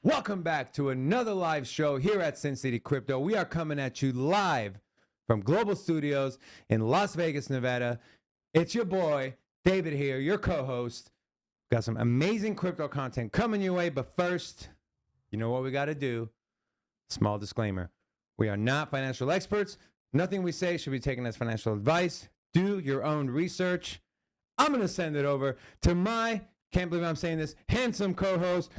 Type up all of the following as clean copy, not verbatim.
Welcome back to another live show here at Sin City Crypto. We are coming at you live from Global Studios in Las Vegas, Nevada. It's your boy, David here, your co-host. Got some amazing crypto content coming your way, but first, you know what we got to do? Small disclaimer. We are not financial experts. Nothing we say should be taken as financial advice. Do your own research. I'm going to send it over to my, can't believe I'm saying this, handsome co-host,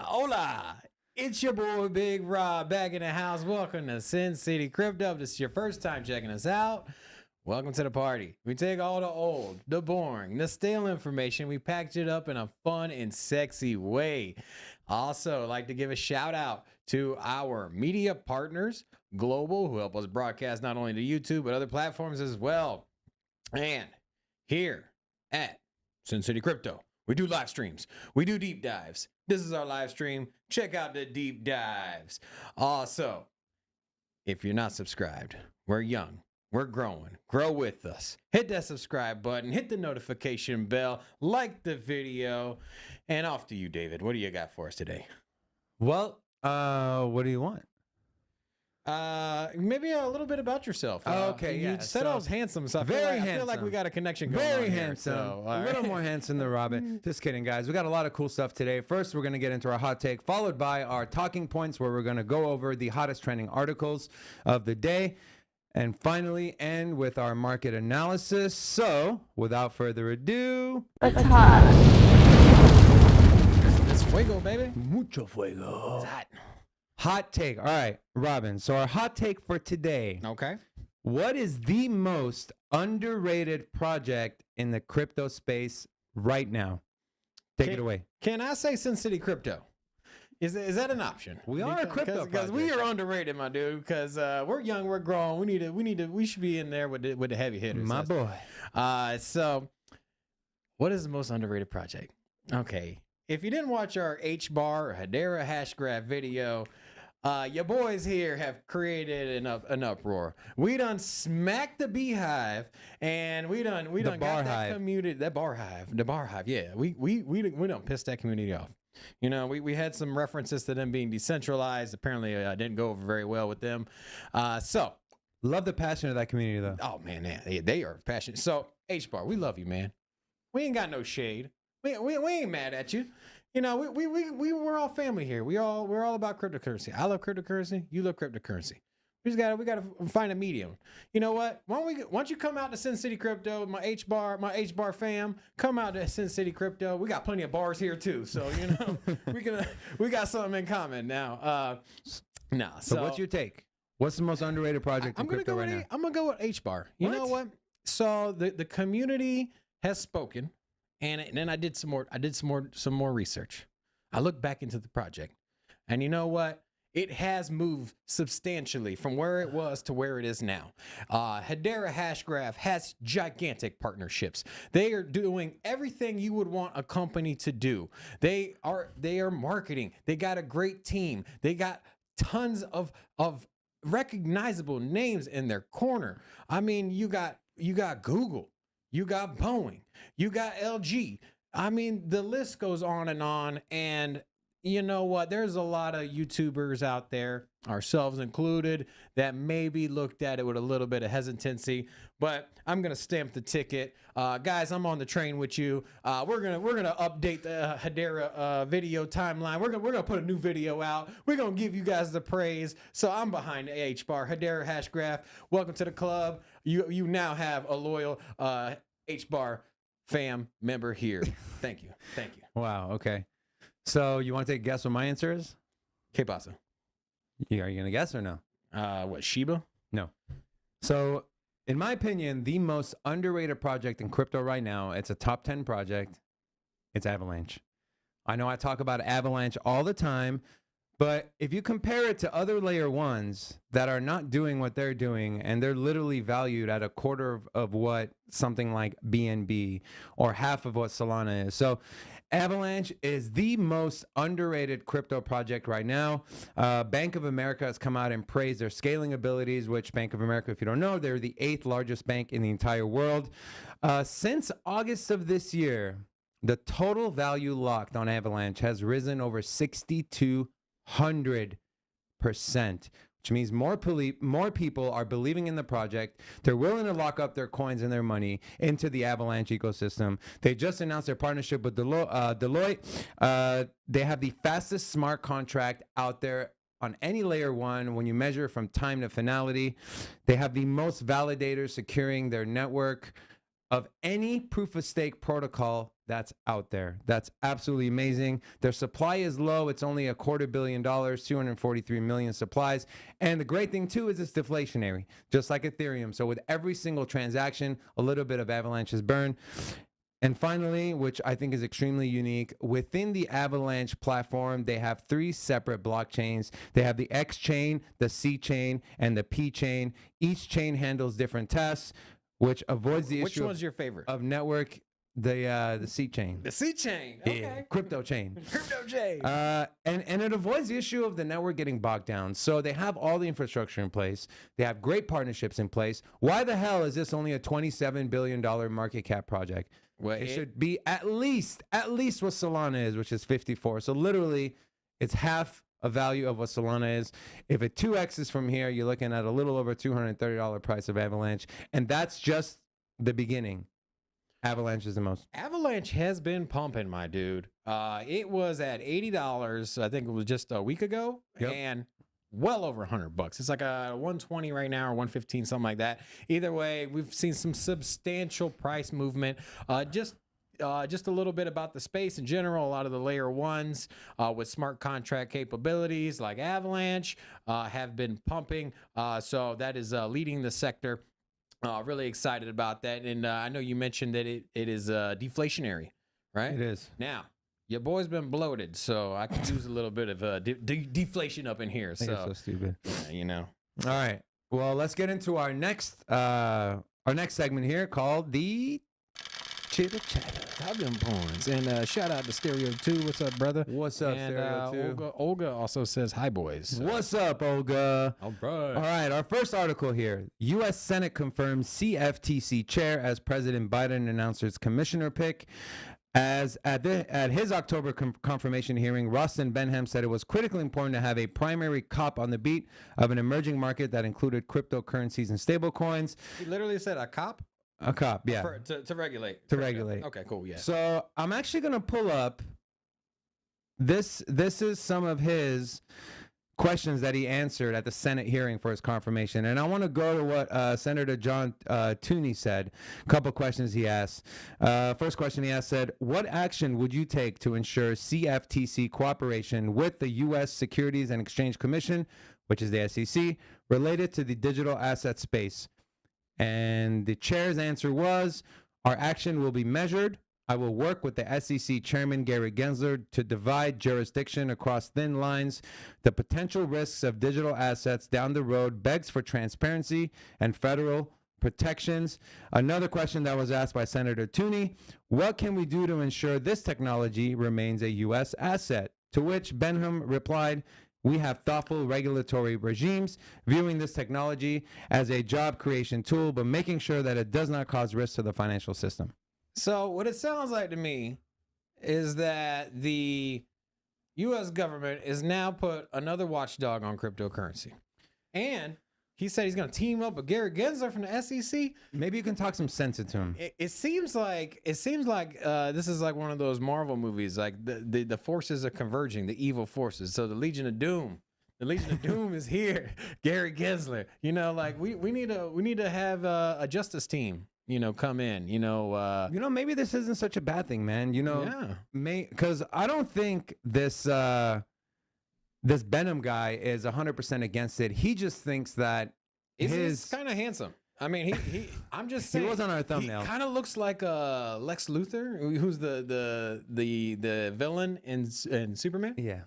Hola. It's your boy, Big Rob, back in the house. Welcome to Sin City Crypto. If this is your first time checking us out, welcome to the party. We take all the old, the boring, the stale information. We package it up in a fun and sexy way. Also, I'd like to give a shout out to our media partners, Global, who help us broadcast not only to YouTube, but other platforms as well. And here at Sin City Crypto, we do live streams. We do deep dives. This is our live stream. Check out the deep dives. Also, if you're not subscribed, we're young. We're growing. Grow with us. Hit that subscribe button. Hit the notification bell. Like the video. And off to you, David. What do you got for us today? Well, what do you want? Maybe a little bit about yourself. Okay, you said I was handsome, so I feel like we got a connection going on. Very handsome. A little more handsome than Robin. Just kidding, guys. We got a lot of cool stuff today. First, we're going to get into our hot take, followed by our talking points, where we're going to go over the hottest trending articles of the day, and finally end with our market analysis. So, without further ado, It's hot. It's fuego, baby. Mucho fuego. It's hot. Hot take. All right, Robin. So our hot take for today. Okay. What is the most underrated project in the crypto space right now? Take it away. Can I say Sin City Crypto? Is that an option? We are a crypto because we are underrated, my dude. Because we're young, we're grown. We should be in there with the heavy hitters. My boy. So, what is the most underrated project? Okay. If you didn't watch our H-bar or Hedera hash graph video, your boys here have created an uproar. We done smacked the beehive, and we done got that community, the bar hive. Yeah, we done pissed that community off. You know, we had some references to them being decentralized. Apparently, didn't go over very well with them. So love the passion of that community, though. Oh man, they are passionate. So H-bar, we love you, man. We ain't got no shade. We ain't mad at you. You know, we're all family here. We're all about cryptocurrency. I love cryptocurrency. You love cryptocurrency. We gotta find a medium. You know what? Why don't you come out to Sin City Crypto, my H bar fam, come out to Sin City Crypto. We got plenty of bars here too, so you know we got something in common now. So what's your take? What's the most underrated project in crypto right now? I'm gonna go with H bar. You know what? So the community has spoken. And then I did some more research. I looked back into the project, and you know what? It has moved substantially from where it was to where it is now. Hedera Hashgraph has gigantic partnerships. They are doing everything you would want a company to do. They are marketing. They got a great team. They got tons of recognizable names in their corner. I mean, you got Google. You got Boeing, you got LG. I mean, the list goes on. And you know what? There's a lot of YouTubers out there, ourselves included, that maybe looked at it with a little bit of hesitancy. But I'm gonna stamp the ticket, guys. I'm on the train with you. We're gonna update the Hedera video timeline. We're gonna put a new video out. We're gonna give you guys the praise. So I'm behind the H bar. Hedera Hashgraph. Welcome to the club. You now have a loyal H bar fam member here. Thank you. Wow. Okay. So you want to take a guess what my answer is? ¿Qué pasa? Are you going to guess or no? What, Shiba? No. So in my opinion, the most underrated project in crypto right now, it's a top 10 project. It's Avalanche. I know I talk about Avalanche all the time, but if you compare it to other layer ones that are not doing what they're doing, and they're literally valued at a quarter of what something like BNB or half of what Solana is. So Avalanche is the most underrated crypto project right now. Bank of America has come out and praised their scaling abilities, which Bank of America, if you don't know, they're the 8th largest bank in the entire world. Since August of this year, the total value locked on Avalanche has risen over 62%, which means more people are believing in the project. They're willing to lock up their coins and their money into the Avalanche ecosystem. They just announced their partnership with Deloitte. They have the fastest smart contract out there on any layer one when you measure from time to finality. They have the most validators securing their network of any proof of stake protocol that's out there. That's absolutely amazing. Their supply is low. It's only $250 million, 243 million supplies. And the great thing too is it's deflationary, just like Ethereum. So with every single transaction, a little bit of Avalanche is burned. And finally, which I think is extremely unique, within the Avalanche platform, they have 3 separate blockchains. They have the X chain, the C chain, and the P chain. Each chain handles different tasks, which avoids the issue. Which one's your favorite? Of network, the C chain. The C chain. Okay. Yeah, crypto chain. Crypto chain. And it avoids the issue of the network getting bogged down. So they have all the infrastructure in place. They have great partnerships in place. Why the hell is this only a $27 billion market cap project? Well, it should be at least what Solana is, which is 54. So literally, it's half a value of what Solana is. If it 2x's from here, you're looking at a little over $230 price of Avalanche. And that's just the beginning. Avalanche is the most. Avalanche has been pumping, my dude. It was at $80, I think it was just a week ago, and well over $100. It's like a 120 right now or 115, something like that. Either way, we've seen some substantial price movement. Just a little bit about the space in general. A lot of the layer ones with smart contract capabilities like Avalanche have been pumping. So that is leading the sector. Really excited about that. And I know you mentioned that it is deflationary, right? It is. Now, your boy's been bloated, so I could use a little bit of deflation up in here. I think it's so stupid. You know. All right. Well, let's get into our next segment here called the Chitter Chatter. Have them points. And shout out to Stereo 2. What's up, brother? What's up, and, Stereo 2? Olga also says, hi, boys. What's up, Olga? All right. All right, our first article here. U.S. Senate confirms CFTC Chair as President Biden announces commissioner pick. As at his October confirmation hearing, Rostin Benham said it was critically important to have a primary cop on the beat of an emerging market that included cryptocurrencies and stablecoins. He literally said a cop? A cop, yeah. To regulate. To regulate. Okay, cool, yeah. So I'm actually going to pull up, this is some of his questions that he answered at the Senate hearing for his confirmation. And I want to go to what Senator John Tooney said. A couple questions he asked. First question he asked said, what action would you take to ensure CFTC cooperation with the U.S. Securities and Exchange Commission, which is the SEC, related to the digital asset space? And the chair's answer was, our action will be measured. I will work with the SEC Chairman Gary Gensler to divide jurisdiction across thin lines. The potential risks of digital assets down the road begs for transparency and federal protections. Another question that was asked by Senator Tooney, what can we do to ensure this technology remains a U.S. asset? To which Benham replied, we have thoughtful regulatory regimes, viewing this technology as a job creation tool, but making sure that it does not cause risk to the financial system. So what it sounds like to me is that the U.S. government is now put another watchdog on cryptocurrency. And he said he's going to team up with Gary Gensler from the SEC. Maybe you can talk some sense into him. It seems like this is like one of those Marvel movies. Like the forces are converging, the evil forces. So the Legion of Doom. The Legion of Doom is here. Gary Gensler. You know, like we need to have a justice team. come in. Maybe this isn't such a bad thing, man. Yeah. Because I don't think this Benham guy is 100% against it. He just thinks that He's kind of handsome. I mean, he I'm just saying. He was on our thumbnail. He kind of looks like Lex Luthor, who's the villain in Superman. Yeah.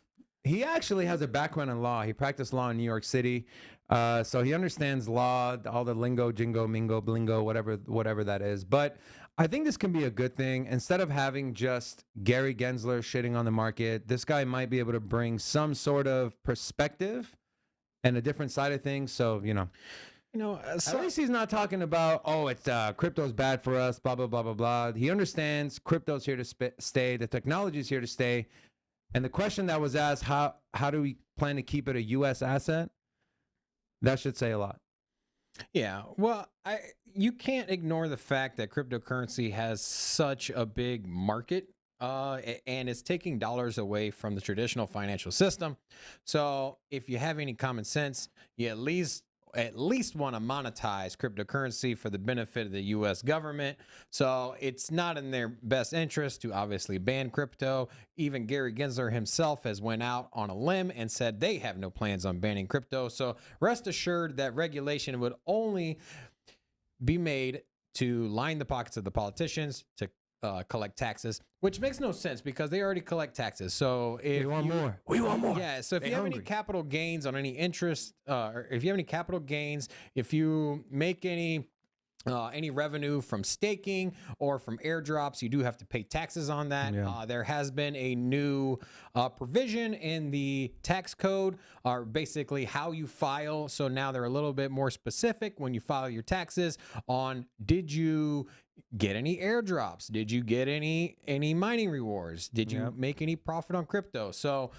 He actually has a background in law. He practiced law in New York City. So he understands law, all the lingo, jingo, mingo, blingo, whatever that is. But I think this can be a good thing. Instead of having just Gary Gensler shitting on the market, this guy might be able to bring some sort of perspective and a different side of things. So, at least he's not talking about, it's crypto's bad for us, blah, blah, blah, blah, blah. He understands crypto's here to stay. The technology is here to stay. And the question that was asked, how do we plan to keep it a U.S. asset? That should say a lot. Yeah. Well, you can't ignore the fact that cryptocurrency has such a big market. And it's taking dollars away from the traditional financial system. So if you have any common sense, you at least want to monetize cryptocurrency for the benefit of the U.S. government. So it's not in their best interest to obviously ban crypto. Even Gary Gensler himself has went out on a limb and said they have no plans on banning crypto. So rest assured that regulation would only be made to line the pockets of the politicians to collect taxes, which makes no sense because they already collect taxes. So if we want more. Yeah. So if you have any capital gains on any interest, or if you have any capital gains, if you make any revenue from staking or from airdrops, you do have to pay taxes on that. Yeah. There has been a new provision in the tax code, or basically how you file. So now they're a little bit more specific when you file your taxes on, did you get any airdrops? Did you get any mining rewards? Did you make any profit on crypto? So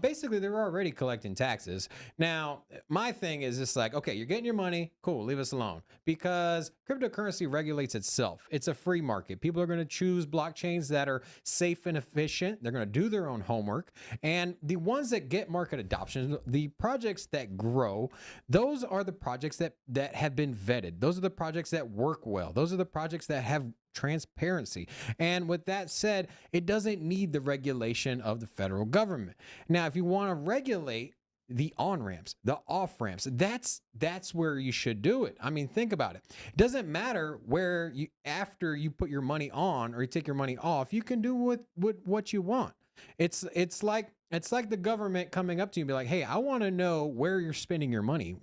basically they're already collecting taxes. Now, my thing is just like, okay, you're getting your money. Cool. Leave us alone, because cryptocurrency regulates itself. It's a free market. People are going to choose blockchains that are safe and efficient. They're going to do their own homework. And the ones that get market adoption, the projects that grow, those are the projects that have been vetted. Those are the projects that work well. Those are the projects that have transparency. And with that said, it doesn't need the regulation of the federal government. Now, if you want to regulate the on-ramps, the off-ramps, that's where you should do it. I mean, think about it. It doesn't matter where you, after you put your money on or you take your money off, you can do what you want. It's like the government coming up to you and be like, hey, I want to know where you're spending your money.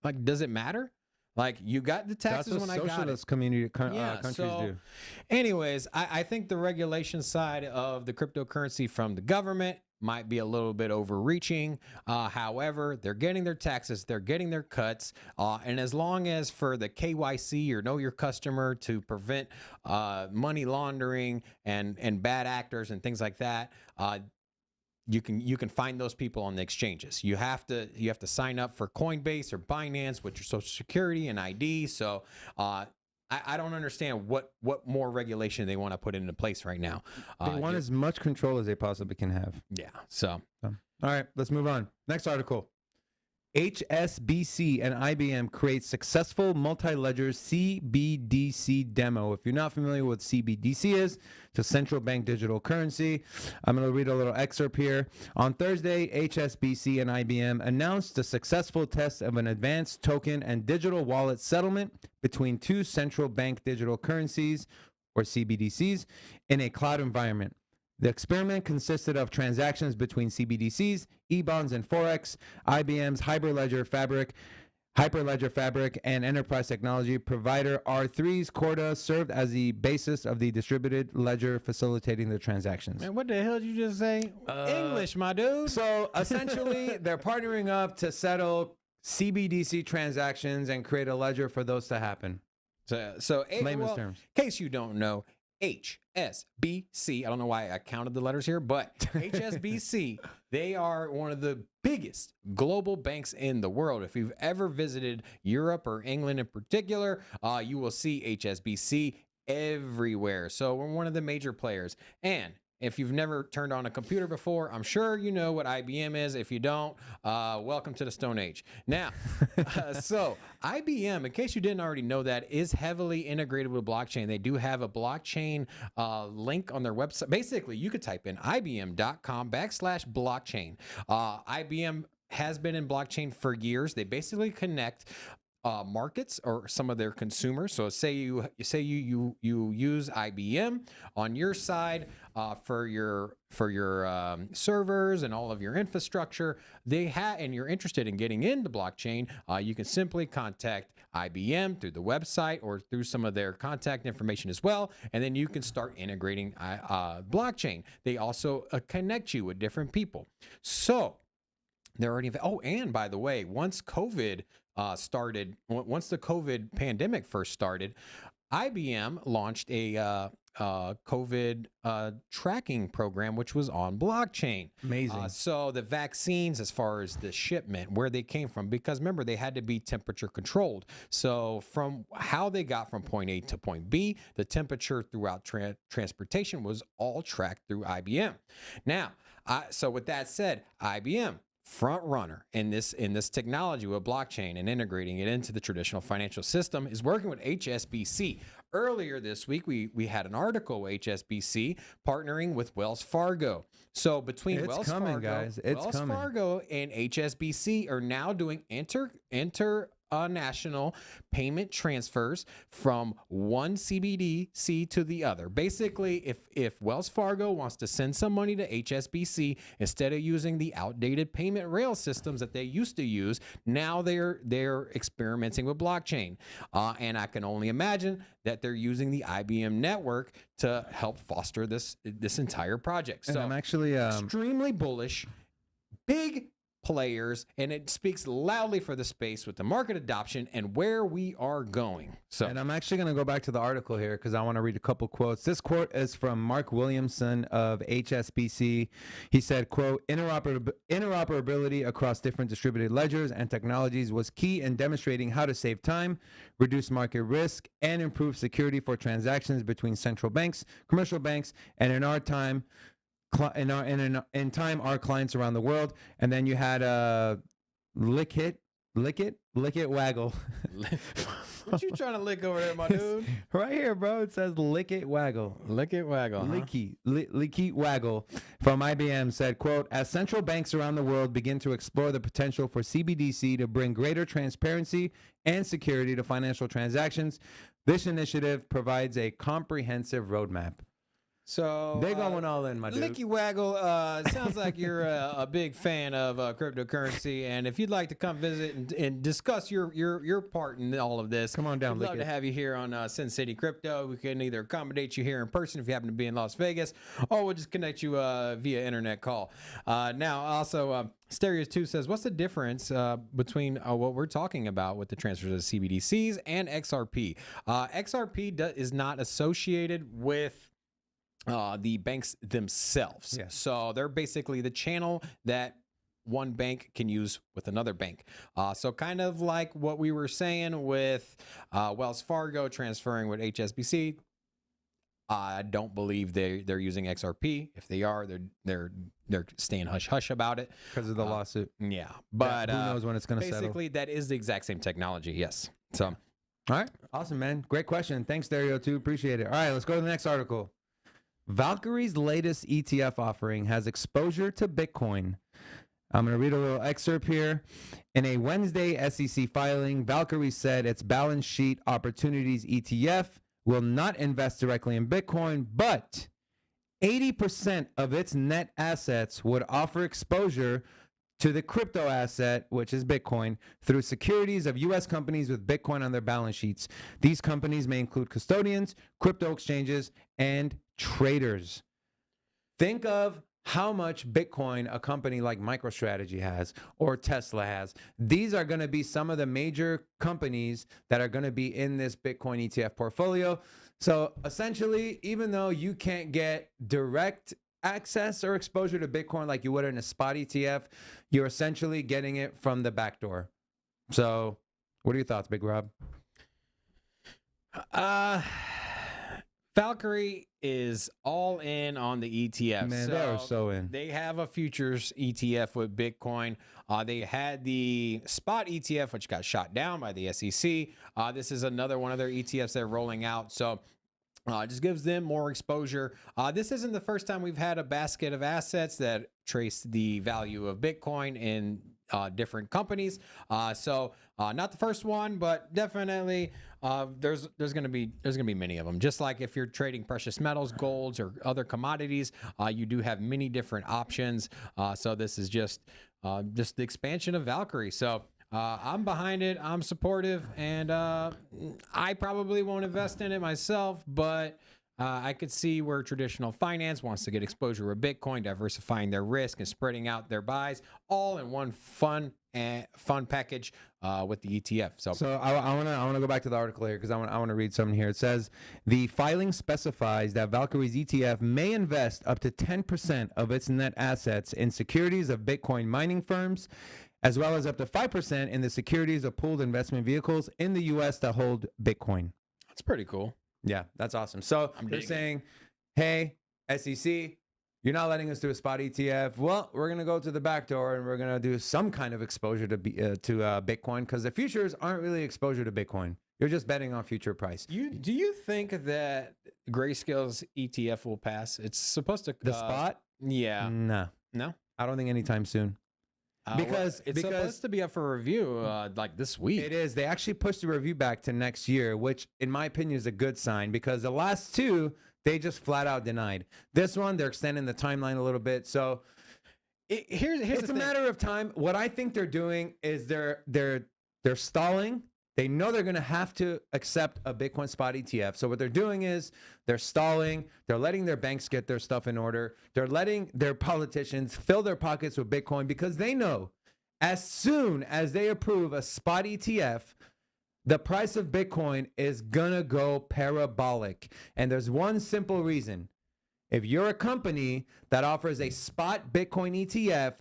Like, does it matter? Like, you got the taxes when I got it. Socialist countries do. Anyways, I think the regulation side of the cryptocurrency from the government might be a little bit overreaching. However, they're getting their taxes, they're getting their cuts. And as long as for the KYC, or know your customer, to prevent money laundering and bad actors and things like that, you can find those people on the exchanges. You have to sign up for Coinbase or Binance with your social security and ID. So I don't understand what more regulation they want to put into place right now. They want as much control as they possibly can have. Yeah. So all right, let's move on. Next article. HSBC and IBM create successful multi-ledger CBDC demo. If you're not familiar with what CBDC is, it's a central bank digital currency. I'm going to read a little excerpt here. On Thursday, HSBC and IBM announced a successful test of an advanced token and digital wallet settlement between two central bank digital currencies, or CBDCs, in a cloud environment. The experiment consisted of transactions between CBDCs, e-bonds, and Forex. IBM's Hyperledger Fabric, and enterprise technology provider R3's Corda served as the basis of the distributed ledger, facilitating the transactions. Man, what the hell did you just say? English, my dude. So essentially, they're partnering up to settle CBDC transactions and create a ledger for those to happen. So layman's terms. In case you don't know, HSBC, I don't know why I counted the letters here, but HSBC, they are one of the biggest global banks in the world. If you've ever visited Europe or England in particular, you will see HSBC everywhere. So we're one of the major players. And If you've never turned on a computer before, I'm sure you know what IBM is. If you don't, welcome to the Stone Age. Now, so IBM, in case you didn't already know that, is heavily integrated with blockchain. They do have a blockchain link on their website. Basically, you could type in ibm.com/blockchain. IBM has been in blockchain for years. They basically connect markets or some of their consumers. So say you use IBM on your side for your servers and all of your infrastructure. And you're interested in getting into blockchain. You can simply contact IBM through the website or through some of their contact information as well, and then you can start integrating blockchain. They also connect you with different people. So they're already. Oh, and by the way, once the COVID pandemic first started, IBM launched a COVID tracking program, which was on blockchain. Amazing. So the vaccines, as far as the shipment, where they came from, because remember, they had to be temperature controlled. So from how they got from point A to point B, the temperature throughout transportation was all tracked through IBM. Now, so with that said, IBM, front runner in this technology with blockchain and integrating it into the traditional financial system, is working with HSBC. Earlier this week, we had an article with HSBC partnering with Wells Fargo. So between Wells Fargo and HSBC are now doing international payment transfers from one CBDC to the other. Basically, if Wells Fargo wants to send some money to HSBC, instead of using the outdated payment rail systems that they used to use, now they're experimenting with blockchain. And I can only imagine that they're using the IBM network to help foster this entire project. And so I'm actually extremely bullish, big players, and it speaks loudly for the space with the market adoption and where we are going. So, and I'm actually going to go back to the article here because I want to read a couple quotes. This quote is from Mark Williamson of HSBC. He said, quote, interoperability across different distributed ledgers and technologies was key in demonstrating how to save time, reduce market risk, and improve security for transactions between central banks, commercial banks, and in time our clients around the world. And then you had lick it waggle. What you trying to lick over there, my dude? Right here, bro. It says lick it waggle. Lick waggle. Licky waggle from IBM said, quote, as central banks around the world begin to explore the potential for CBDC to bring greater transparency and security to financial transactions, this initiative provides a comprehensive roadmap. So they're going all in, my dude. Licky Waggle, sounds like you're a big fan of cryptocurrency, and if you'd like to come visit and discuss your part in all of this, come on down. We'd love to have you here on Sin City Crypto. We can either accommodate you here in person if you happen to be in Las Vegas, or we'll just connect you via internet call. Now, also, Stereos 2 says, what's the difference between what we're talking about with the transfers of CBDCs and XRP? XRP is not associated with the banks themselves. Yes. So they're basically the channel that one bank can use with another bank. So kind of like what we were saying with Wells Fargo transferring with HSBC. I don't believe they're using XRP. If they are, they're staying hush hush about it because of the lawsuit. Yeah, but who knows when it's going to settle? Basically, that is the exact same technology. Yes. So, all right, awesome, man. Great question. Thanks, Stereo 2. Appreciate it. All right, let's go to the next article. Valkyrie's latest ETF offering has exposure to Bitcoin. I'm going to read a little excerpt here. In a Wednesday SEC filing, Valkyrie said its balance sheet opportunities ETF will not invest directly in Bitcoin, but 80% of its net assets would offer exposure to the crypto asset, which is Bitcoin, through securities of U.S. companies with Bitcoin on their balance sheets. These companies may include custodians, crypto exchanges, and traders. Think of how much Bitcoin a company like MicroStrategy has or Tesla has. These are going to be some of the major companies that are going to be in this Bitcoin ETF portfolio. So essentially, even though you can't get direct access or exposure to Bitcoin like you would in a spot ETF, you're essentially getting it from the back door. So what are your thoughts, Big Rob? Valkyrie is all in on the ETF. Man, they are so in. They have a futures ETF with Bitcoin. They had the spot ETF, which got shot down by the SEC. This is another one of their ETFs they're rolling out. So just gives them more exposure. This isn't the first time we've had a basket of assets that trace the value of Bitcoin in different companies. So not the first one, but definitely there's going to be many of them. Just like if you're trading precious metals, golds, or other commodities, you do have many different options. So this is just the expansion of Valkyrie. So I'm behind it. I'm supportive, and I probably won't invest in it myself, but I could see where traditional finance wants to get exposure with Bitcoin, diversifying their risk and spreading out their buys all in one fun package with the ETF. So I want to go back to the article here because I want to read something here. It says the filing specifies that Valkyrie's ETF may invest up to 10% of its net assets in securities of Bitcoin mining firms, as well as up to 5% in the securities of pooled investment vehicles in the U.S. that hold Bitcoin. That's pretty cool. Yeah, that's awesome. So they're saying, hey, SEC, you're not letting us do a spot ETF. Well, we're going to go to the back door and we're going to do some kind of exposure to Bitcoin, because the futures aren't really exposure to Bitcoin. You're just betting on future price. Do you think that Grayscale's ETF will pass? It's supposed to. The spot? Yeah. No. No? I don't think anytime soon. Because it's supposed to be up for review like this week. It is. They actually pushed the review back to next year, which in my opinion is a good sign, because the last two, they just flat out denied. This one, they're extending the timeline a little bit. So it's a matter of time. What I think they're doing is they're stalling. They know they're going to have to accept a Bitcoin spot ETF. So what they're doing is they're stalling. They're letting their banks get their stuff in order. They're letting their politicians fill their pockets with Bitcoin, because they know as soon as they approve a spot ETF, the price of Bitcoin is going to go parabolic. And there's one simple reason. If you're a company that offers a spot Bitcoin ETF,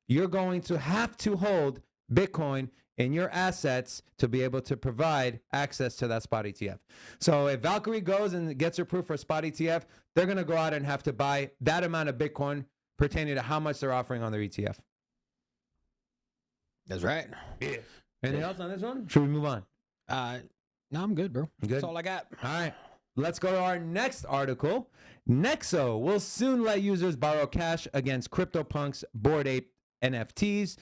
you're going to have to hold Bitcoin in your assets to be able to provide access to that spot ETF. So if Valkyrie goes and gets approved for a spot ETF, they're going to go out and have to buy that amount of Bitcoin pertaining to how much they're offering on their ETF. That's right. Yeah. Anything else on this one? Should we move on? No, I'm good, bro. Good? That's all I got. All right. Let's go to our next article. Nexo will soon let users borrow cash against CryptoPunks Bored Ape NFTs.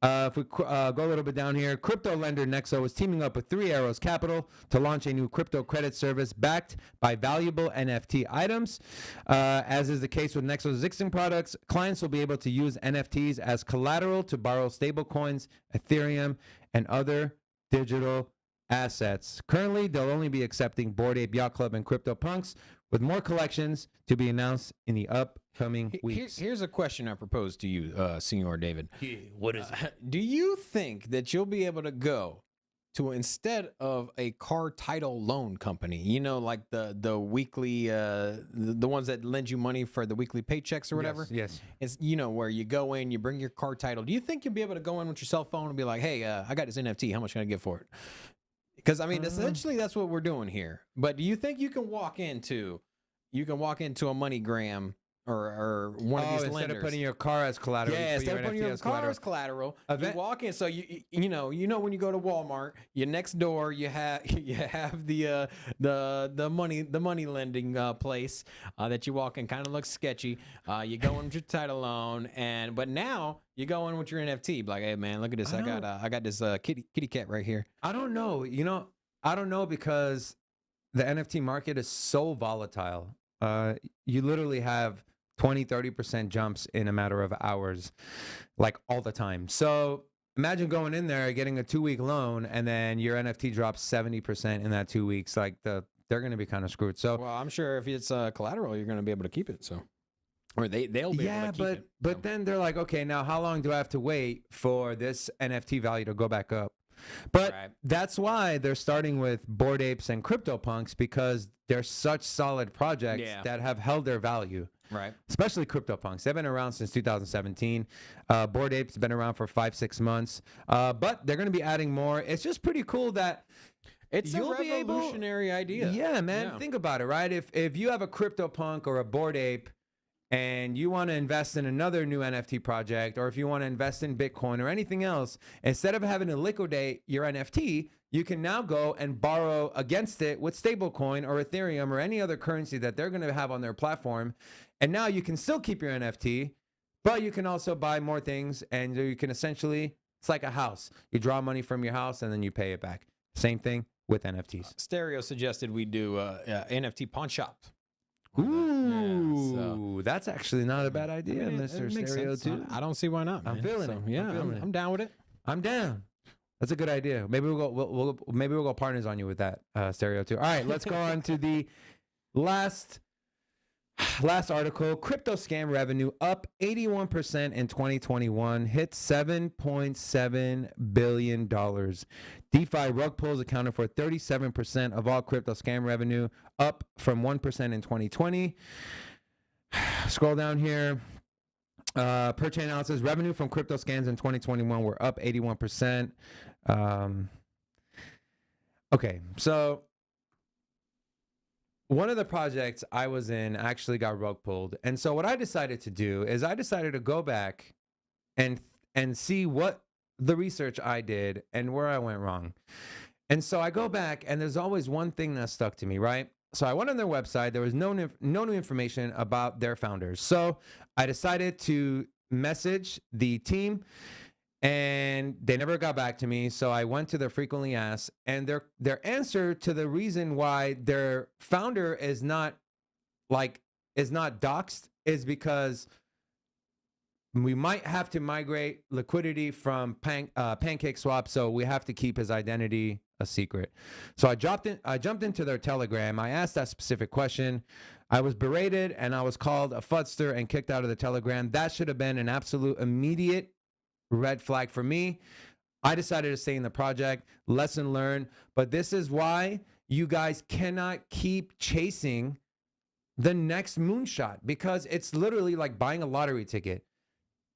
If we go a little bit down here, crypto lender Nexo is teaming up with Three Arrows Capital to launch a new crypto credit service backed by valuable NFT items. As is the case with Nexo's existing products, clients will be able to use NFTs as collateral to borrow stablecoins, Ethereum, and other digital assets. Currently, they'll only be accepting Bored Ape Yacht Club and CryptoPunks, with more collections to be announced in the upcoming weeks. Here's a question I propose to you, Senor David. Yeah, what is it? Do you think that you'll be able to go to, instead of a car title loan company, you know, like the weekly, the ones that lend you money for the weekly paychecks or whatever? Yes. It's, you know, where you go in, you bring your car title. Do you think you'll be able to go in with your cell phone and be like, hey, I got this NFT. How much can I get for it? Because, I mean, essentially that's what we're doing here. But do you think you can walk into a MoneyGram or one of these lenders? Instead of putting your car as collateral. Yeah, instead of putting your car as collateral, you walk in. So you know when you go to Walmart, your next door you have the money lending place that you walk in, kind of looks sketchy. You go in with your title loan, but now you go in with your NFT. Like, hey man, look at this. I got this kitty cat right here. I don't know. I don't know, because the NFT market is so volatile. You literally have 20-30% jumps in a matter of hours, like all the time. So imagine going in there, getting a 2-week loan, and then your NFT drops 70% in that 2 weeks. Like they're going to be kind of screwed. So, well, I'm sure if it's collateral, you're going to be able to keep it. So, or they'll be able to keep it. But then they're like, okay, now how long do I have to wait for this NFT value to go back up? But that's why they're starting with Bored Apes and CryptoPunks, because they're such solid projects that have held their value. Right. Especially CryptoPunks. They've been around since 2017. Bored Apes been around for 5-6 months. But they're going to be adding more. It's just pretty cool that It's a you'll be able. revolutionary idea. Yeah, man. Yeah. Think about it, right? If you have a CryptoPunk or a Bored Ape, and you want to invest in another new NFT project, or if you want to invest in Bitcoin or anything else, instead of having to liquidate your NFT, you can now go and borrow against it with stablecoin or Ethereum or any other currency that they're going to have on their platform. And now you can still keep your NFT, but you can also buy more things, and you can essentially, it's like a house. You draw money from your house and then you pay it back. Same thing with NFTs. Stereo suggested we do NFT pawn shop. Ooh, that's actually not a bad idea, Mr. Stereo too. I don't see why not. Man. I'm feeling it. Yeah, I'm down with it. I'm down. That's a good idea. Maybe we'll go. Maybe we'll go partners on you with that, Stereo too. All right, let's go on to the last article. Crypto scam revenue up 81% in 2021, hit $7.7 billion. DeFi rug pulls accounted for 37% of all crypto scam revenue, up from 1% in 2020. Scroll down here. Per chain analysis, revenue from crypto scams in 2021 were up 81%. Okay, so one of the projects I was in actually got rug pulled. And so what I decided to do is I decided to go back and see what the research I did and where I went wrong. And so I go back, and there's always one thing that stuck to me, right? So I went on their website. There was no new information about their founders. So I decided to message the team, and they never got back to me. So I went to their frequently asked, and their answer to the reason why their founder is not doxxed is because we might have to migrate liquidity from Pancake Swap, so we have to keep his identity a secret. So I jumped into their Telegram. I asked that specific question. I was berated, and I was called a fudster and kicked out of the Telegram. That should have been an absolute immediate red flag for me. I decided to stay in the project. Lesson learned. But this is why you guys cannot keep chasing the next moonshot, because it's literally like buying a lottery ticket.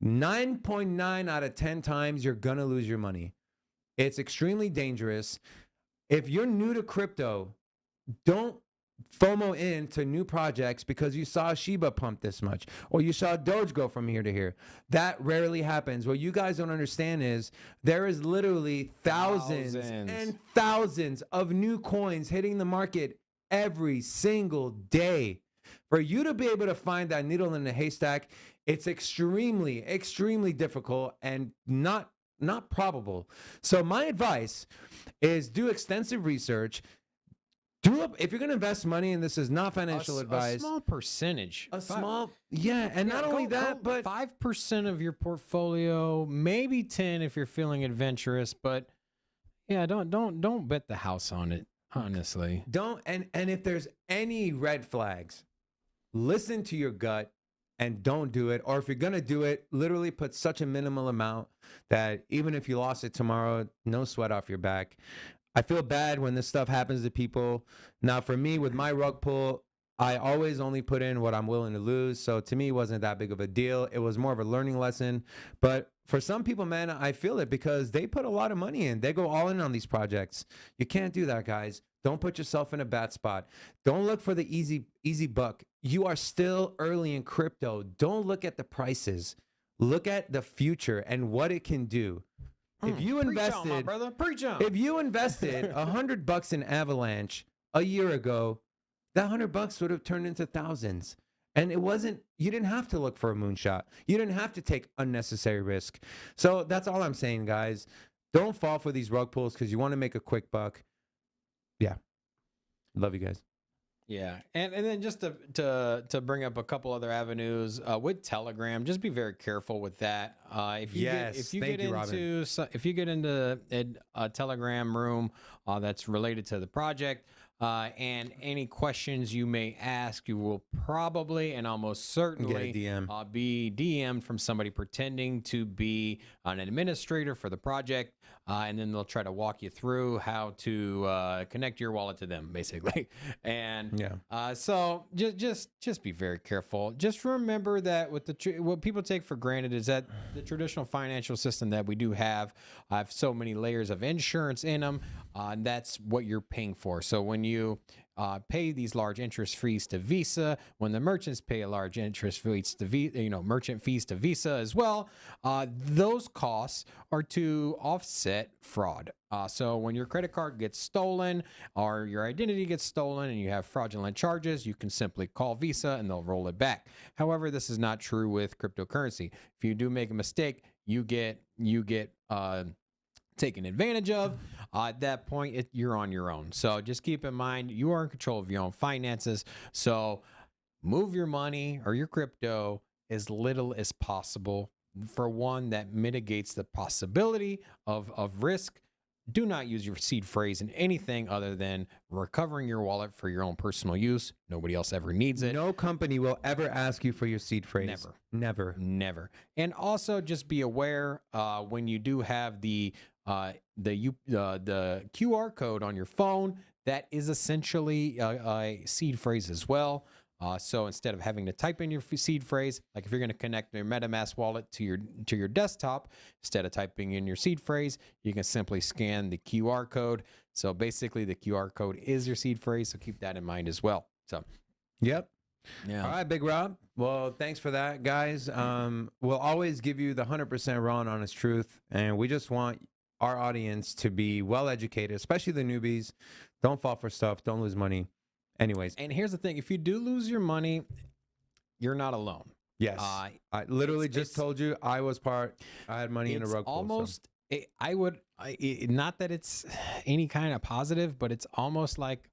9.9 out of 10 times you're gonna lose your money. It's extremely dangerous. If you're new to crypto, don't FOMO into new projects because you saw Shiba pump this much, or you saw Doge go from here to here. That rarely happens. What you guys don't understand is there is literally thousands and thousands of new coins hitting the market every single day. For you to be able to find that needle in the haystack, it's extremely, extremely difficult and not probable. So my advice is do extensive research. If you're going to invest money, and this is not financial advice, a small percentage, and not only that, but 5% of your portfolio, maybe 10 if you're feeling adventurous, but yeah, don't bet the house on it. Honestly, don't. And if there's any red flags, listen to your gut and don't do it. Or if you're going to do it, literally put such a minimal amount that even if you lost it tomorrow, no sweat off your back. I feel bad when this stuff happens to people. Now, for me, with my rug pull, I always only put in what I'm willing to lose. So to me, it wasn't that big of a deal. It was more of a learning lesson. But for some people, man, I feel it because they put a lot of money in. They go all in on these projects. You can't do that, guys. Don't put yourself in a bad spot. Don't look for the easy buck. You are still early in crypto. Don't look at the prices. Look at the future and what it can do. If you invested, if you invested $100 in Avalanche a year ago, that $100 would have turned into thousands. And you didn't have to look for a moonshot. You didn't have to take unnecessary risk. So that's all I'm saying, guys. Don't fall for these rug pulls because you want to make a quick buck. Yeah. Love you guys. Yeah. And then just to bring up a couple other avenues with Telegram, just be very careful with that. If you get into a Telegram room that's related to the project, And any questions you may ask, you will probably and almost certainly Get a DM. Be DM'd from somebody pretending to be an administrator for the project. And then they'll try to walk you through how to connect your wallet to them, basically. And so just be very careful. Just remember that with what people take for granted is that the traditional financial system that we do have so many layers of insurance in them. And that's what you're paying for. So when you pay these large interest fees to Visa, when the merchants pay a large interest fees to merchant fees to Visa as well, those costs are to offset fraud. So when your credit card gets stolen or your identity gets stolen and you have fraudulent charges, you can simply call Visa and they'll roll it back. However, this is not true with cryptocurrency. If you do make a mistake, you get taken advantage of. At that point, you're on your own. So just keep in mind, you are in control of your own finances. So move your money or your crypto as little as possible. For one, that mitigates the possibility of risk. Do not use your seed phrase in anything other than recovering your wallet for your own personal use. Nobody else ever needs it. No company will ever ask you for your seed phrase. Never. And also just be aware when you do have the QR code on your phone, that is essentially a seed phrase as well. So instead of having to type in your seed phrase, like if you're going to connect your MetaMask wallet to your desktop, instead of typing in your seed phrase, you can simply scan the QR code. So basically the QR code is your seed phrase. So keep that in mind as well. So, yep. Yeah. All right, Big Rob. Well, thanks for that, guys. We'll always give you the 100% raw and honest truth. And we just want our audience to be well educated, especially the newbies. Don't fall for stuff. Don't lose money. Anyways. And here's the thing. If you do lose your money, you're not alone. Yes. I literally just told you I had money in a rug pool. Not that it's any kind of positive, but it's almost like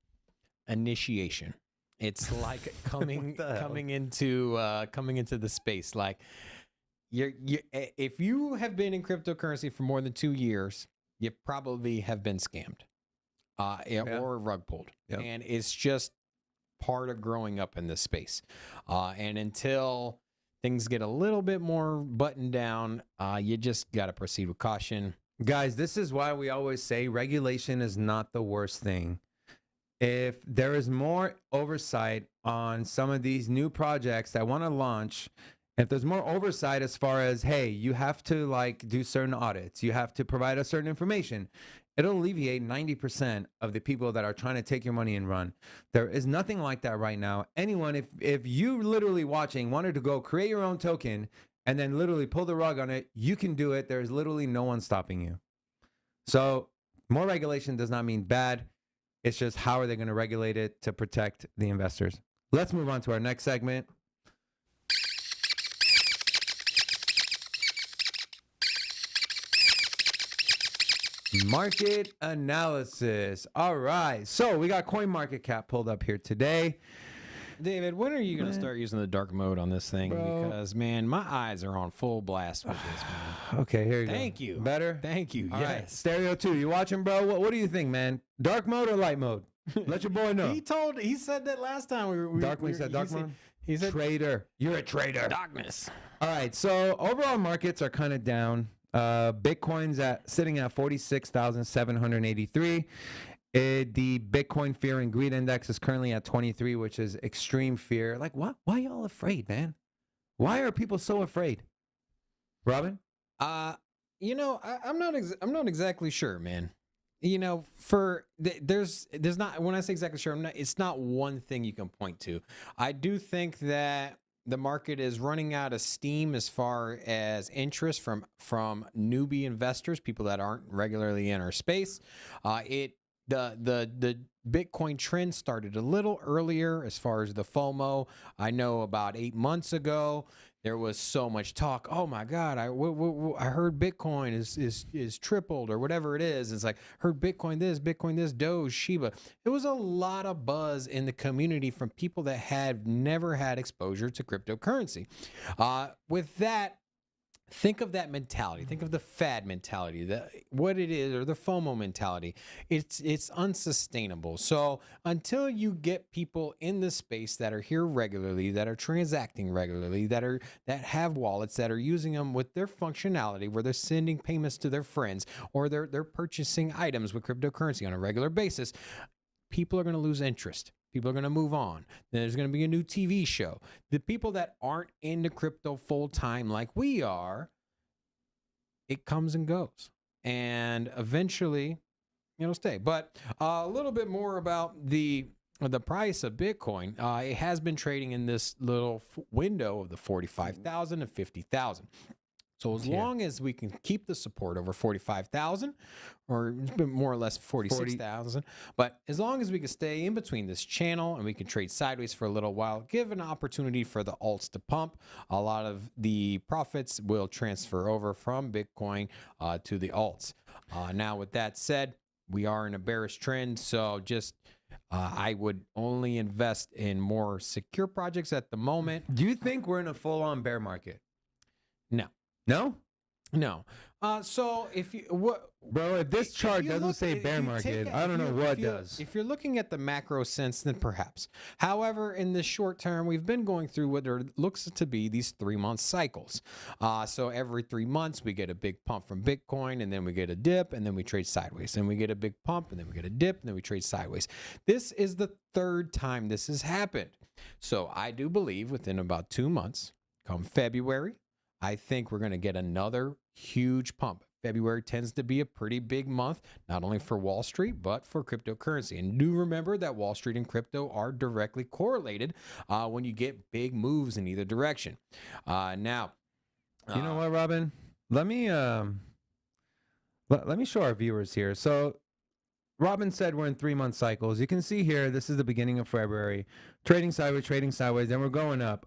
initiation. It's like coming into the space. Like if you have been in cryptocurrency for more than 2 years, you probably have been scammed, or rug pulled. Yep. And it's just part of growing up in this space. And until things get a little bit more buttoned down, you just got to proceed with caution. Guys, this is why we always say regulation is not the worst thing. If there is more oversight on some of these new projects that want to launch, if there's more oversight as far as, hey, you have to do certain audits, you have to provide us certain information, it'll alleviate 90% of the people that are trying to take your money and run. There is nothing like that right now. Anyone, if you literally watching wanted to go create your own token and then literally pull the rug on it, you can do it. There's literally no one stopping you. So more regulation does not mean bad. It's just how are they going to regulate it to protect the investors? Let's move on to our next segment. Market analysis. All right. So we got CoinMarketCap pulled up here today. David, when are you going to start using the dark mode on this thing? Bro. Because, man, my eyes are on full blast with this, man. Okay, here you go. Thank you. Better? Thank you. All yes. right. Stereo 2, you watching, bro? What do you think, man? Dark mode or light mode? Let your boy know. He said that last time. Dark mode? He said traitor. You're a traitor. Darkness. All right. So overall markets are kind of down. Bitcoin's sitting at 46,783. The Bitcoin Fear and Greed Index is currently at 23, which is extreme fear. Like, why y'all afraid, man? Why are people so afraid? Robin? I'm not exactly sure, man. There's not, when I say exactly sure, it's not one thing you can point to. I do think that the market is running out of steam as far as interest from newbie investors, people that aren't regularly in our space. The Bitcoin trend started a little earlier as far as the FOMO. I know about 8 months ago, there was so much talk. Oh my God, I heard Bitcoin is tripled or whatever it is. It's like, heard Bitcoin this, Doge, Shiba. It was a lot of buzz in the community from people that had never had exposure to cryptocurrency. With that, think of that mentality. Think of the fad mentality, what it is, or the FOMO mentality. It's unsustainable. So until you get people in the space that are here regularly, that are transacting regularly, that have wallets, that are using them with their functionality, where they're sending payments to their friends, or they're purchasing items with cryptocurrency on a regular basis, people are going to lose interest. People are going to move on. Then there's going to be a new TV show. The people that aren't into crypto full time like we are, it comes and goes. And eventually it'll stay. But a little bit more about the price of Bitcoin. It has been trading in this little window of the 45,000 to 50,000. So as long as we can keep the support over 45,000, or it's been more or less 46,000, but as long as we can stay in between this channel and we can trade sideways for a little while, give an opportunity for the alts to pump, a lot of the profits will transfer over from Bitcoin to the alts. Now, with that said, we are in a bearish trend, so just I would only invest in more secure projects at the moment. Do you think we're in a full-on bear market? No. No? No. So if you bro, if this chart doesn't say bear market, I don't know what does. If you're looking at the macro sense, then perhaps. However, in the short term, we've been going through what looks to be these 3-month cycles. So every 3 months, we get a big pump from Bitcoin, and then we get a dip, and then we trade sideways. Then we get a big pump, and then we get a dip, and then we trade sideways. This is the third time this has happened. So I do believe within about 2 months, come February, I think we're going to get another huge pump. February tends to be a pretty big month, not only for Wall Street, but for cryptocurrency. And do remember that Wall Street and crypto are directly correlated when you get big moves in either direction. Now, you know what, Robin? Let me show our viewers here. So Robin said we're in 3-month cycles. You can see here, this is the beginning of February. Trading sideways, then we're going up.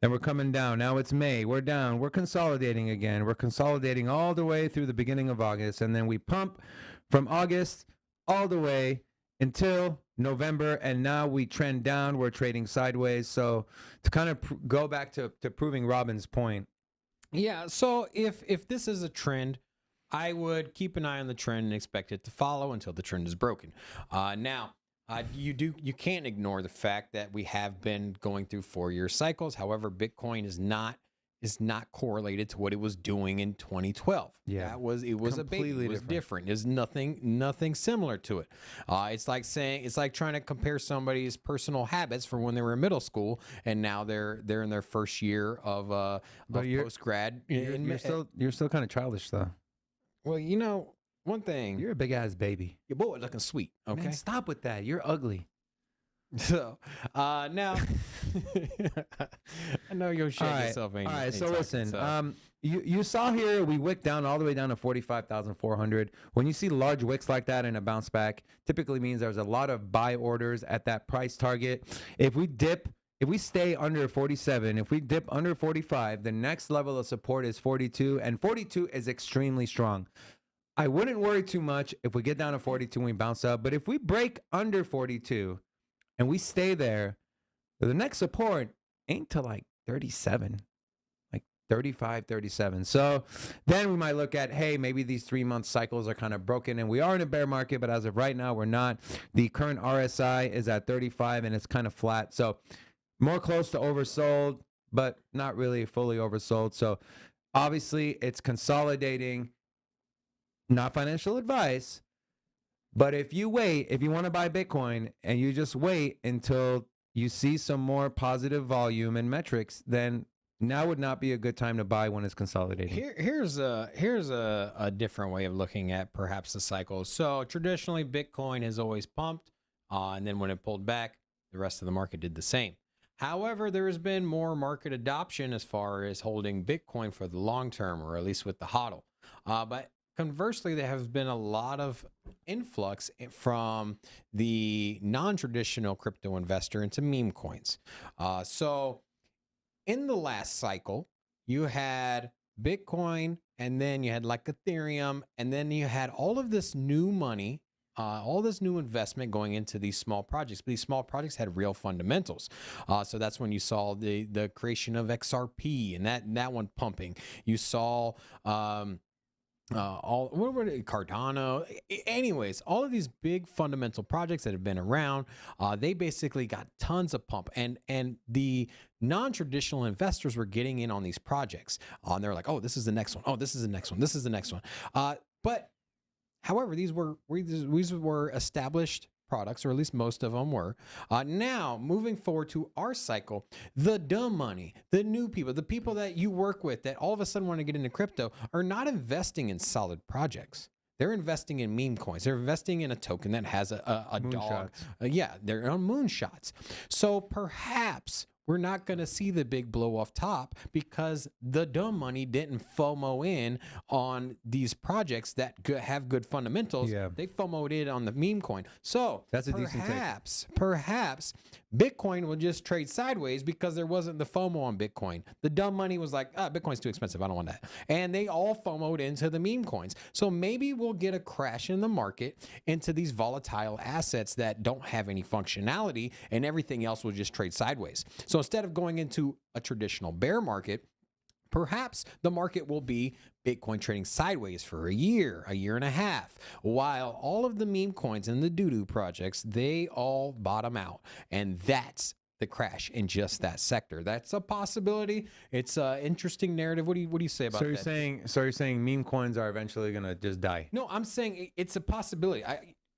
Then we're coming down. Now it's May. We're down. We're consolidating again. We're consolidating all the way through the beginning of August. And then we pump from August all the way until November. And now we trend down. We're trading sideways. So to kind of go back to proving Robin's point. Yeah. So if this is a trend, I would keep an eye on the trend and expect it to follow until the trend is broken. Now, you can't ignore the fact that we have been going through 4-year cycles. However, Bitcoin is not correlated to what it was doing in 2012. Yeah, it was a baby. It was different. There's nothing similar to it. It's like trying to compare somebody's personal habits from when they were in middle school and now they're in their first year of post grad. You're still kind of childish though. Well, you know. One thing. You're a big ass baby. Your boy looking sweet. Okay. Man, stop with that. You're ugly. So now I know you'll shake yourself. All right. So listen, you saw here we wicked down all the way down to 45,400. When you see large wicks like that and a bounce back, typically means there's a lot of buy orders at that price target. If we stay under 47, if we dip under 45, the next level of support is 42, and 42 is extremely strong. I wouldn't worry too much if we get down to 42 and we bounce up. But if we break under 42 and we stay there, the next support ain't to like 37, like 35, 37. So then we might look at, hey, maybe these 3-month cycles are kind of broken and we are in a bear market. But as of right now, we're not. The current RSI is at 35 and it's kind of flat. So more close to oversold, but not really fully oversold. So obviously it's consolidating. Not financial advice, but if you want to buy Bitcoin and you just wait until you see some more positive volume and metrics, then now would not be a good time to buy when it's consolidating. Here's a different way of looking at perhaps the cycle. So traditionally, Bitcoin has always pumped, and then when it pulled back, the rest of the market did the same. However, there has been more market adoption as far as holding Bitcoin for the long term, or at least with the HODL. But conversely, there has been a lot of influx from the non-traditional crypto investor into meme coins. So in the last cycle, you had Bitcoin, and then you had like Ethereum, and then you had all of this new money all this new investment going into these small projects, but these small projects had real fundamentals. So that's when you saw the creation of XRP and that one pumping. You saw what were they? Cardano. Anyways, all of these big fundamental projects that have been around, they basically got tons of pump, and the non-traditional investors were getting in on these projects. And they're like, oh, this is the next one. Oh, this is the next one. This is the next one. But however, these were established products, or at least most of them were. Now, moving forward to our cycle, the dumb money, the new people, the people that you work with that all of a sudden want to get into crypto are not investing in solid projects. They're investing in meme coins. They're investing in a token that has a dog. Yeah, they're on moonshots. So perhaps we're not going to see the big blow off top because the dumb money didn't FOMO in on these projects that have good fundamentals. Yeah. They FOMO'd in on the meme coin. So that's a decent take. Perhaps Bitcoin will just trade sideways because there wasn't the FOMO on Bitcoin. The dumb money was like, Bitcoin's too expensive. I don't want that. And they all FOMO'd into the meme coins. So maybe we'll get a crash in the market into these volatile assets that don't have any functionality, and everything else will just trade sideways. So instead of going into a traditional bear market, perhaps the market will be Bitcoin trading sideways for a year and a half, while all of the meme coins and the doo-doo projects, they all bottom out. And that's the crash in just that sector. That's a possibility. It's an interesting narrative. What do you say about that? So you're saying meme coins are eventually going to just die? No, I'm saying it's a possibility.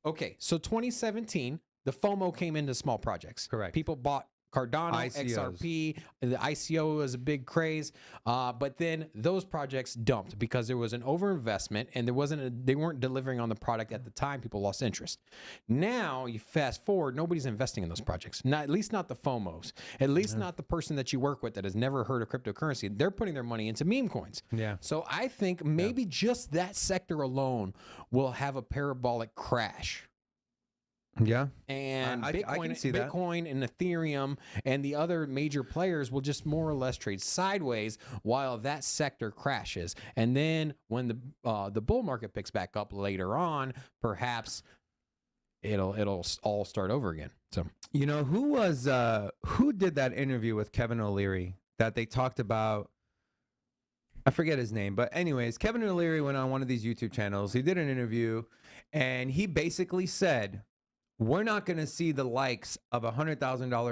Okay, so 2017, the FOMO came into small projects. Correct. People bought Cardano, ICOs. XRP, the ICO was a big craze, but then those projects dumped because there was an overinvestment and they weren't delivering on the product at the time. People lost interest. Now you fast forward, nobody's investing in those projects. At least not the FOMOs. At least not the person that you work with that has never heard of cryptocurrency. They're putting their money into meme coins. Yeah. So I think maybe just that sector alone will have a parabolic crash. Yeah, and I can see that. Bitcoin and Ethereum and the other major players will just more or less trade sideways while that sector crashes. And then when the bull market picks back up later on, perhaps it'll all start over again. So you know who did that interview with Kevin O'Leary that they talked about? I forget his name, but anyways, Kevin O'Leary went on one of these YouTube channels. He did an interview, and he basically said, we're not going to see the likes of $100,000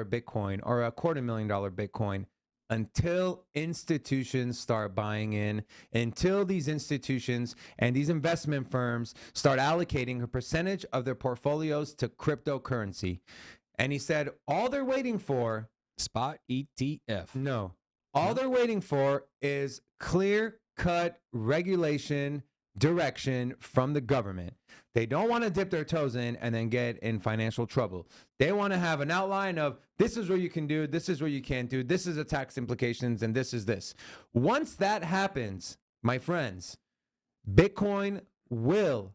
Bitcoin or a $250,000 Bitcoin until institutions start buying in, until these institutions and these investment firms start allocating a percentage of their portfolios to cryptocurrency. And he said, all they're waiting for... Spot ETF. No. All they're waiting for is clear-cut regulation direction from the government. They don't want to dip their toes in and then get in financial trouble. They want to have an outline of this is what you can do, this is what you can't do, this is the tax implications, and this is this. Once that happens, my friends, Bitcoin will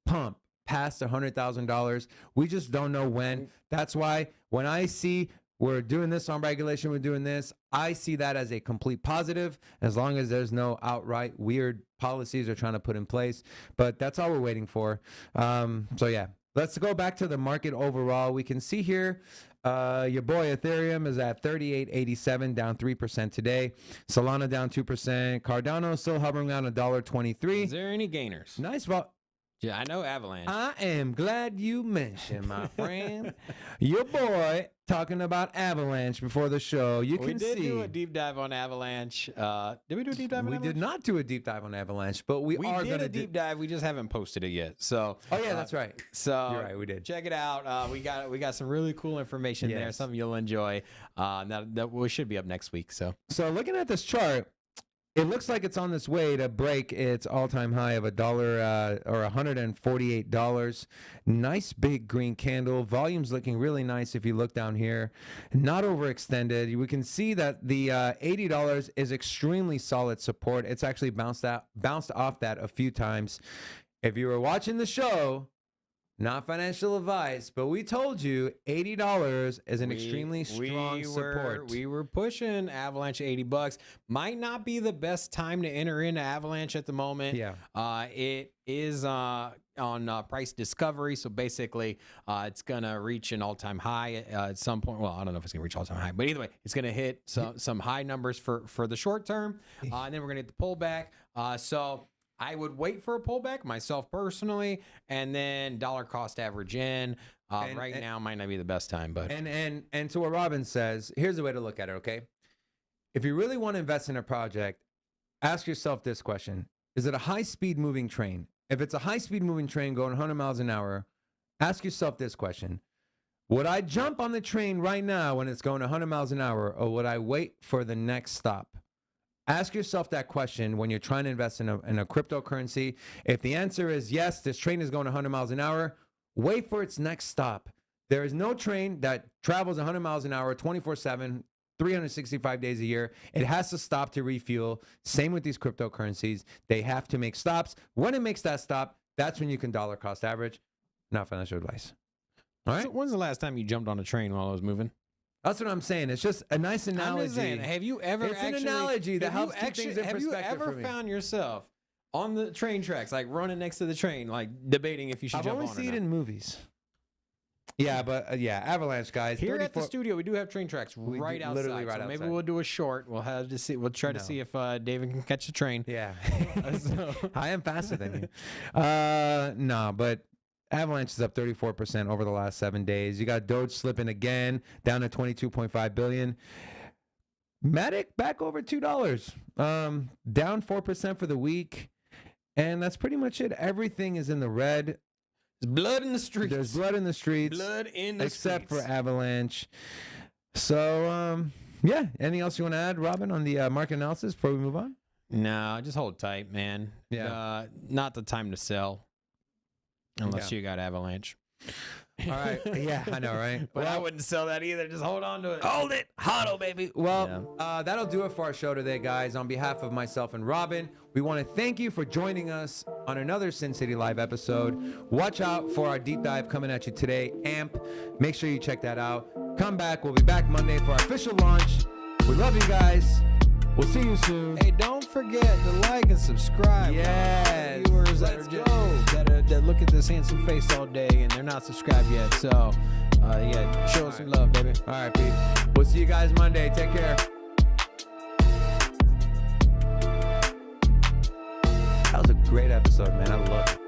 pump past $100,000. We just don't know when. That's why when I see we're doing this on regulation, we're doing this, I see that as a complete positive, as long as there's no outright weird policies they're trying to put in place. But that's all we're waiting for. So yeah, let's go back to the market overall. We can see here your boy Ethereum is at 38.87, down 3% today. Solana down 2%. Cardano still hovering around $1.23. Is there any gainers? Nice. Yeah, I know Avalanche. I am glad you mentioned, my friend. Your boy talking about Avalanche before the show. You can see. We did do a deep dive on Avalanche. Did we do a deep dive on Avalanche? We did not do a deep dive on Avalanche, but we are going to do a deep dive. We just haven't posted it yet. So. Oh yeah, that's right. So you're right. We did. Check it out. We got some really cool information there. Something you'll enjoy. That we should be up next week. So looking at this chart, it looks like it's on this way to break its all-time high of $1 or $148. Nice big green candle. Volume's looking really nice if you look down here. Not overextended. We can see that the $80 is extremely solid support. It's actually bounced off that a few times. If you were watching the show, not financial advice, but we told you $80 is an extremely strong support. We were pushing Avalanche $80. Might not be the best time to enter into Avalanche at the moment. Yeah. It is on price discovery, so basically it's gonna reach an all-time high at some point. Well, I don't know if it's gonna reach all-time high, but either way, it's gonna hit some high numbers for the short term, and then we're gonna hit the pullback. So I would wait for a pullback myself personally, and then dollar cost average in. Right now might not be the best time, but and to what Robin says, here's the way to look at it. Okay, if you really want to invest in a project, ask yourself this question: is it a high-speed moving train? If it's a high-speed moving train going 100 miles an hour, ask yourself this question: would I jump on the train right now when it's going 100 miles an hour, or would I wait for the next stop? Ask yourself that question when you're trying to invest in a cryptocurrency. If the answer is yes, this train is going 100 miles an hour, wait for its next stop. There is no train that travels 100 miles an hour 24/7, 365 days a year. It has to stop to refuel. Same with these cryptocurrencies. They have to make stops. When it makes that stop, that's when you can dollar cost average. Not financial advice. All right? So when's the last time you jumped on a train while I was moving? That's what I'm saying. It's just a nice analogy. I'm just saying, have you ever It's an analogy that helps keep things in perspective Have you for ever me. found yourself on the train tracks, like running next to the train, like debating if you should jump on or not? I've only seen it in movies. Yeah, but Avalanche guys. Here at the studio, we do have train tracks right outside. Literally right so maybe outside. we'll do a short. We'll have to see. We'll try to see if David can catch a train. Yeah. So- I am faster than you. No, but Avalanche is up 34% over the last 7 days. You got Doge slipping again, down to 22.5 billion. Matic back over $2. Down 4% for the week. And that's pretty much it. Everything is in the red. There's blood in the streets. There's blood in the streets. Blood in the except streets. for Avalanche. So, yeah. Anything else you want to add, Robin, on the market analysis before we move on? No, just hold tight, man. Yeah. Not the time to sell. Unless you got Avalanche. All right. Yeah, I know, right? But I wouldn't sell that either. Just hold on to it. Hold it. Hodl, baby. Well, that'll do it for our show today, guys. On behalf of myself and Robin, we want to thank you for joining us on another Sin City Live episode. Watch out for our deep dive coming at you today, AMP. Make sure you check that out. Come back. We'll be back Monday for our official launch. We love you guys. We'll see you soon. Hey, don't forget to like and subscribe. Yes. Viewers Let's that go. that look at this handsome face all day and they're not subscribed yet. So, show us some love, baby. All right, Pete. We'll see you guys Monday. Take care. That was a great episode, man. I love it.